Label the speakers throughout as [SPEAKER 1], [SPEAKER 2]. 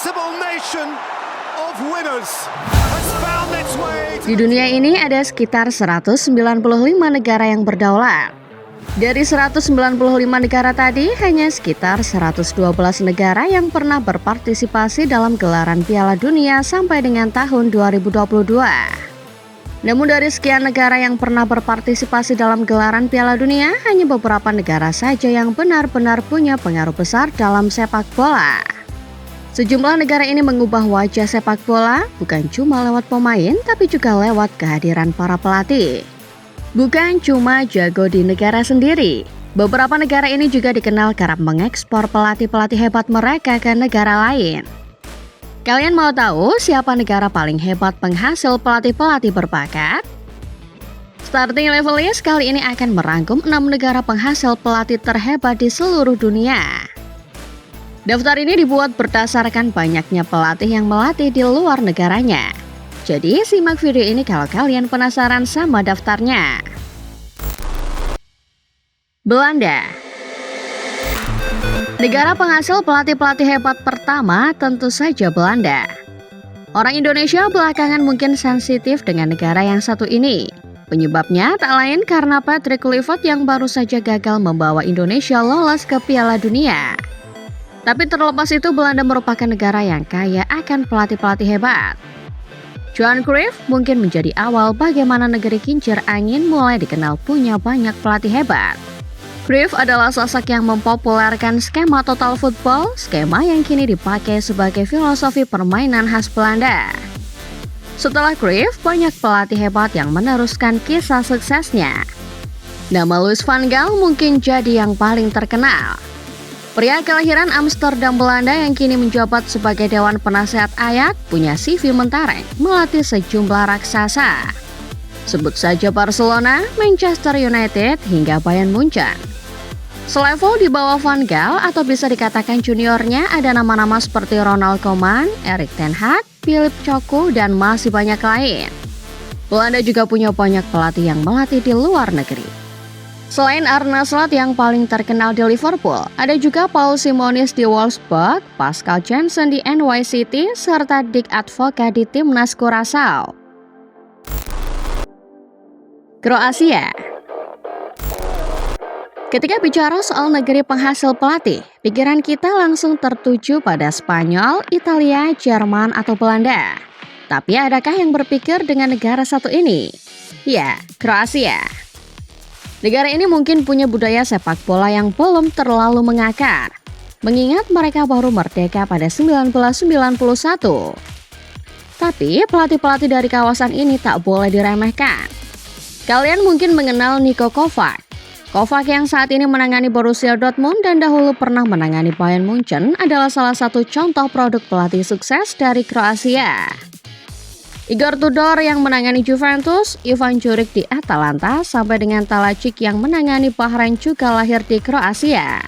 [SPEAKER 1] invincible nation of winners has found its way to...
[SPEAKER 2] Di dunia ini ada sekitar 195 negara yang berdaulat. Dari 195 negara tadi, hanya sekitar 112 negara yang pernah berpartisipasi dalam gelaran Piala Dunia sampai dengan tahun 2022. Namun dari sekian negara yang pernah berpartisipasi dalam gelaran Piala Dunia, hanya beberapa negara saja yang benar-benar punya pengaruh besar dalam sepak bola. Sejumlah negara ini mengubah wajah sepak bola bukan cuma lewat pemain, tapi juga lewat kehadiran para pelatih. Bukan cuma jago di negara sendiri, beberapa negara ini juga dikenal kerap mengekspor pelatih-pelatih hebat mereka ke negara lain. Kalian mau tahu siapa negara paling hebat penghasil pelatih-pelatih berbakat? Starting Level List kali ini akan merangkum 6 negara penghasil pelatih terhebat di seluruh dunia. Daftar ini dibuat berdasarkan banyaknya pelatih yang melatih di luar negaranya. Jadi simak video ini kalau kalian penasaran sama daftarnya. Belanda. Negara penghasil pelatih-pelatih hebat pertama tentu saja Belanda. Orang Indonesia belakangan mungkin sensitif dengan negara yang satu ini. Penyebabnya tak lain karena Patrick Kluivert yang baru saja gagal membawa Indonesia lolos ke Piala Dunia. Tapi terlepas itu, Belanda merupakan negara yang kaya akan pelatih-pelatih hebat. Johan Cruyff mungkin menjadi awal bagaimana negeri kincir angin mulai dikenal punya banyak pelatih hebat. Cruyff adalah sosok yang mempopulerkan skema total football, skema yang kini dipakai sebagai filosofi permainan khas Belanda. Setelah Cruyff, banyak pelatih hebat yang meneruskan kisah suksesnya. Nama Louis van Gaal mungkin jadi yang paling terkenal. Pria kelahiran Amsterdam, Belanda yang kini menjabat sebagai Dewan Penasehat Ajax punya CV mentereng melatih sejumlah raksasa. Sebut saja Barcelona, Manchester United, hingga Bayern Munchen. Selevel di bawah Van Gaal atau bisa dikatakan juniornya ada nama-nama seperti Ronald Koeman, Erik ten Hag, Philip Cocu, dan masih banyak lain. Belanda juga punya banyak pelatih yang melatih di luar negeri. Selain Arne Slot yang paling terkenal di Liverpool, ada juga Paul Simonis di Wolfsburg, Pascal Jansen di NY City, serta Dick Advocaat di Timnas Curaçao. Kroasia. Ketika bicara soal negeri penghasil pelatih, pikiran kita langsung tertuju pada Spanyol, Italia, Jerman, atau Belanda. Tapi adakah yang berpikir dengan negara satu ini? Ya, Kroasia. Negara ini mungkin punya budaya sepak bola yang belum terlalu mengakar, mengingat mereka baru merdeka pada 1991. Tapi pelatih-pelatih dari kawasan ini tak boleh diremehkan. Kalian mungkin mengenal Niko Kovac. Kovac yang saat ini menangani Borussia Dortmund dan dahulu pernah menangani Bayern Munchen adalah salah satu contoh produk pelatih sukses dari Kroasia. Igor Tudor yang menangani Juventus, Ivan Juric di Atalanta, sampai dengan Talacic yang menangani Bahrain juga lahir di Kroasia.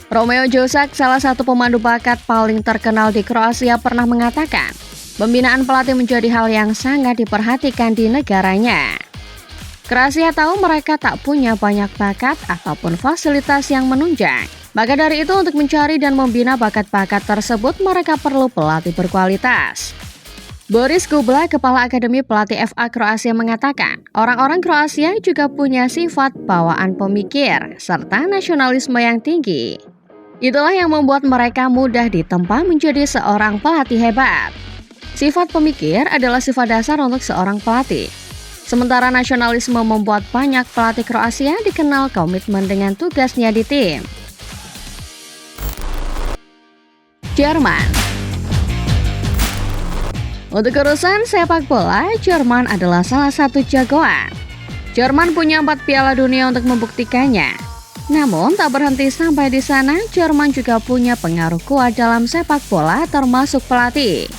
[SPEAKER 2] Romeo Josak, salah satu pemandu bakat paling terkenal di Kroasia, pernah mengatakan, pembinaan pelatih menjadi hal yang sangat diperhatikan di negaranya. Kroasia tahu mereka tak punya banyak bakat ataupun fasilitas yang menunjang. Maka dari itu untuk mencari dan membina bakat-bakat tersebut mereka perlu pelatih berkualitas. Boris Kubla, Kepala Akademi Pelatih FA Kroasia mengatakan, orang-orang Kroasia juga punya sifat bawaan pemikir serta nasionalisme yang tinggi. Itulah yang membuat mereka mudah ditempa menjadi seorang pelatih hebat. Sifat pemikir adalah sifat dasar untuk seorang pelatih. Sementara nasionalisme membuat banyak pelatih Kroasia dikenal komitmen dengan tugasnya di tim. Jerman. Untuk urusan sepak bola, Jerman adalah salah satu jagoan. Jerman punya 4 Piala Dunia untuk membuktikannya. Namun tak berhenti sampai di sana, Jerman juga punya pengaruh kuat dalam sepak bola termasuk pelatih.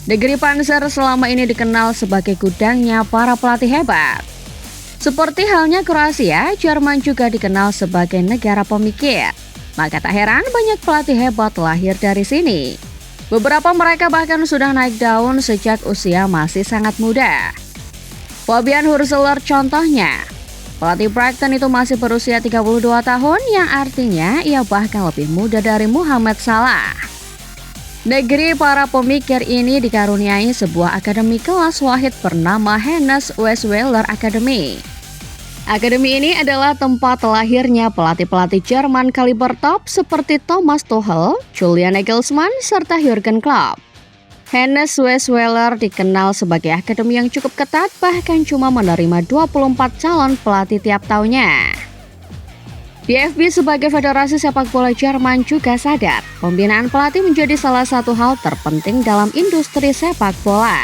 [SPEAKER 2] Negeri Panzer selama ini dikenal sebagai gudangnya para pelatih hebat. Seperti halnya Kroasia, Jerman juga dikenal sebagai negara pemikir. Maka tak heran banyak pelatih hebat lahir dari sini. Beberapa mereka bahkan sudah naik daun sejak usia masih sangat muda. Fabian Hurzeler contohnya. Pelatih Brighton itu masih berusia 32 tahun yang artinya ia bahkan lebih muda dari Mohamed Salah. Negeri para pemikir ini dikaruniai sebuah akademi kelas wahid bernama Hennes Westweiler Academy. Akademi ini adalah tempat lahirnya pelatih-pelatih Jerman kaliber top seperti Thomas Tuchel, Julian Nagelsmann, serta Jurgen Klopp. Hennes Westweiler dikenal sebagai akademi yang cukup ketat, bahkan cuma menerima 24 calon pelatih tiap tahunnya. DFB sebagai federasi sepak bola Jerman juga sadar pembinaan pelatih menjadi salah satu hal terpenting dalam industri sepak bola.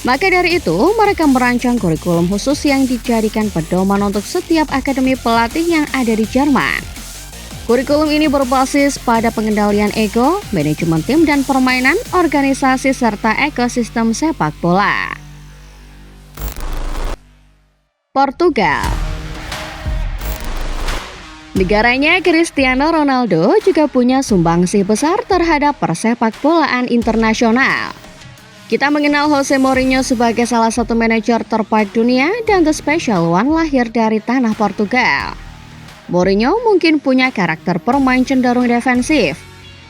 [SPEAKER 2] Maka dari itu, mereka merancang kurikulum khusus yang dijadikan pedoman untuk setiap akademi pelatih yang ada di Jerman. Kurikulum ini berbasis pada pengendalian ego, manajemen tim dan permainan, organisasi serta ekosistem sepak bola. Portugal. Negaranya Cristiano Ronaldo juga punya sumbangsi besar terhadap persepak bolaan internasional. Kita mengenal Jose Mourinho sebagai salah satu manajer terbaik dunia dan The Special One lahir dari tanah Portugal. Mourinho mungkin punya karakter permain cenderung defensif,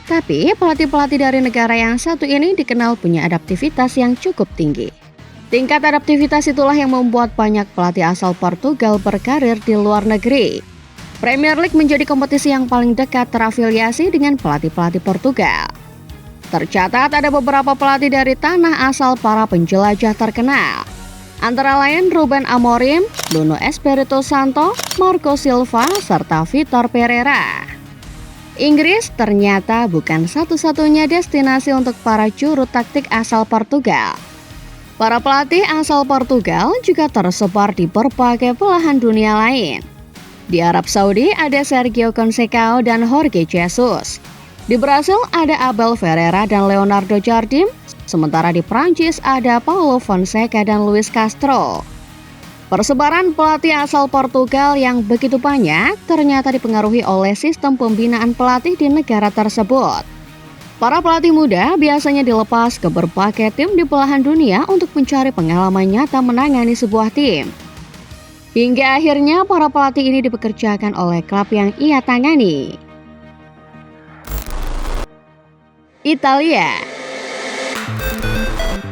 [SPEAKER 2] tapi pelatih-pelatih dari negara yang satu ini dikenal punya adaptivitas yang cukup tinggi. Tingkat adaptivitas itulah yang membuat banyak pelatih asal Portugal berkarir di luar negeri. Premier League menjadi kompetisi yang paling dekat terafiliasi dengan pelatih-pelatih Portugal. Tercatat ada beberapa pelatih dari tanah asal para penjelajah terkenal. Antara lain Ruben Amorim, Nuno Espirito Santo, Marco Silva, serta Vitor Pereira. Inggris ternyata bukan satu-satunya destinasi untuk para juru taktik asal Portugal. Para pelatih asal Portugal juga tersebar di berbagai belahan dunia lain. Di Arab Saudi ada Sergio Conceição dan Jorge Jesus. Di Brasil ada Abel Ferreira dan Leonardo Jardim. Sementara di Prancis ada Paulo Fonseca dan Luis Castro. Persebaran pelatih asal Portugal yang begitu banyak ternyata dipengaruhi oleh sistem pembinaan pelatih di negara tersebut. Para pelatih muda biasanya dilepas ke berbagai tim di belahan dunia untuk mencari pengalaman nyata menangani sebuah tim. Hingga akhirnya para pelatih ini dipekerjakan oleh klub yang ia tangani. Italia.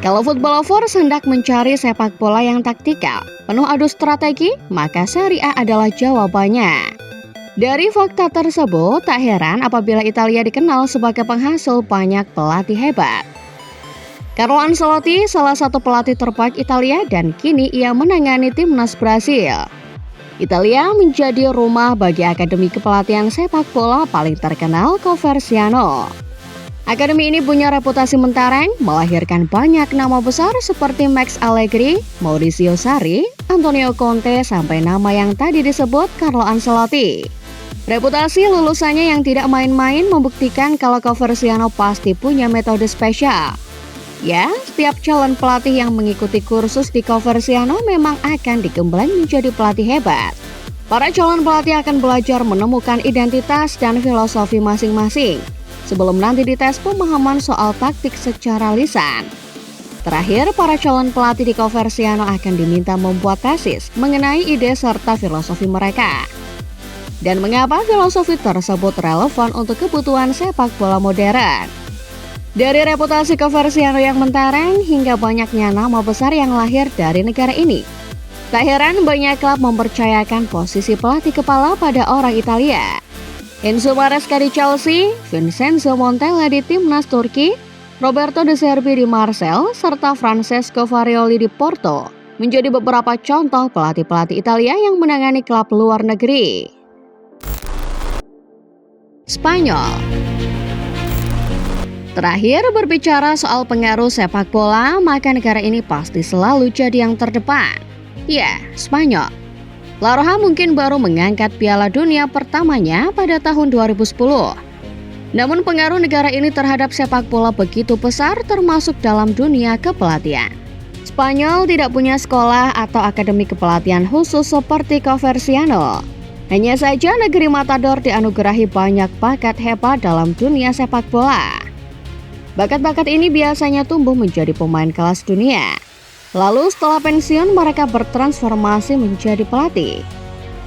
[SPEAKER 2] Kalau football lovers hendak mencari sepak bola yang taktikal, penuh adu strategi, maka Serie A adalah jawabannya. Dari fakta tersebut, tak heran apabila Italia dikenal sebagai penghasil banyak pelatih hebat. Carlo Ancelotti salah satu pelatih terbaik Italia dan kini ia menangani timnas Brasil. Italia menjadi rumah bagi akademi kepelatihan sepak bola paling terkenal Coverciano. Akademi ini punya reputasi mentereng, melahirkan banyak nama besar seperti Max Allegri, Maurizio Sarri, Antonio Conte, sampai nama yang tadi disebut Carlo Ancelotti. Reputasi lulusannya yang tidak main-main membuktikan kalau Coverciano pasti punya metode spesial. Ya, setiap calon pelatih yang mengikuti kursus di Coverciano memang akan digembleng menjadi pelatih hebat. Para calon pelatih akan belajar menemukan identitas dan filosofi masing-masing sebelum nanti dites pemahaman soal taktik secara lisan. Terakhir, para calon pelatih di Coverciano akan diminta membuat tesis mengenai ide serta filosofi mereka. Dan mengapa filosofi tersebut relevan untuk kebutuhan sepak bola modern. Dari reputasi Coverciano yang mentereng hingga banyaknya nama besar yang lahir dari negara ini, tak heran banyak klub mempercayakan posisi pelatih kepala pada orang Italia. Enzo Maresca di Chelsea, Vincenzo Montella di timnas Turki, Roberto De Zerbi di Marseille, serta Francesco Farioli di Porto menjadi beberapa contoh pelatih-pelatih Italia yang menangani klub luar negeri. Spanyol. Terakhir, berbicara soal pengaruh sepak bola, maka negara ini pasti selalu jadi yang terdepan. Ya, Spanyol. La Roja mungkin baru mengangkat Piala Dunia pertamanya pada tahun 2010. Namun pengaruh negara ini terhadap sepak bola begitu besar termasuk dalam dunia kepelatihan. Spanyol tidak punya sekolah atau akademi kepelatihan khusus seperti Coverciano. Hanya saja negeri Matador dianugerahi banyak bakat hebat dalam dunia sepak bola. Bakat-bakat ini biasanya tumbuh menjadi pemain kelas dunia. Lalu setelah pensiun mereka bertransformasi menjadi pelatih.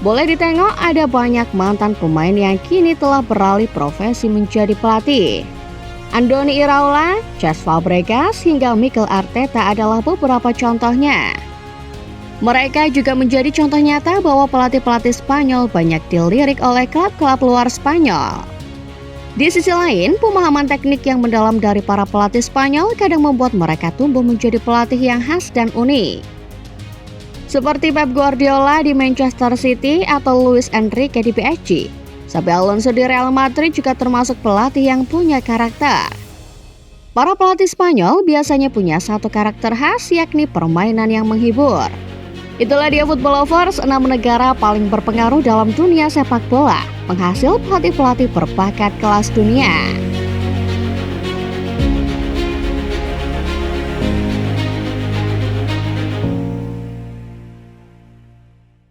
[SPEAKER 2] Boleh ditengok ada banyak mantan pemain yang kini telah beralih profesi menjadi pelatih. Andoni Iraola, Cesc Fabregas, hingga Mikel Arteta adalah beberapa contohnya. Mereka juga menjadi contoh nyata bahwa pelatih-pelatih Spanyol banyak dilirik oleh klub-klub luar Spanyol. Di sisi lain, pemahaman teknik yang mendalam dari para pelatih Spanyol kadang membuat mereka tumbuh menjadi pelatih yang khas dan unik. Seperti Pep Guardiola di Manchester City atau Luis Enrique di PSG. Xabi Alonso di Real Madrid juga termasuk pelatih yang punya karakter. Para pelatih Spanyol biasanya punya satu karakter khas, yakni permainan yang menghibur. Itulah dia Football Lovers, 6 negara paling berpengaruh dalam dunia sepak bola, penghasil pelatih-pelatih berbakat kelas dunia.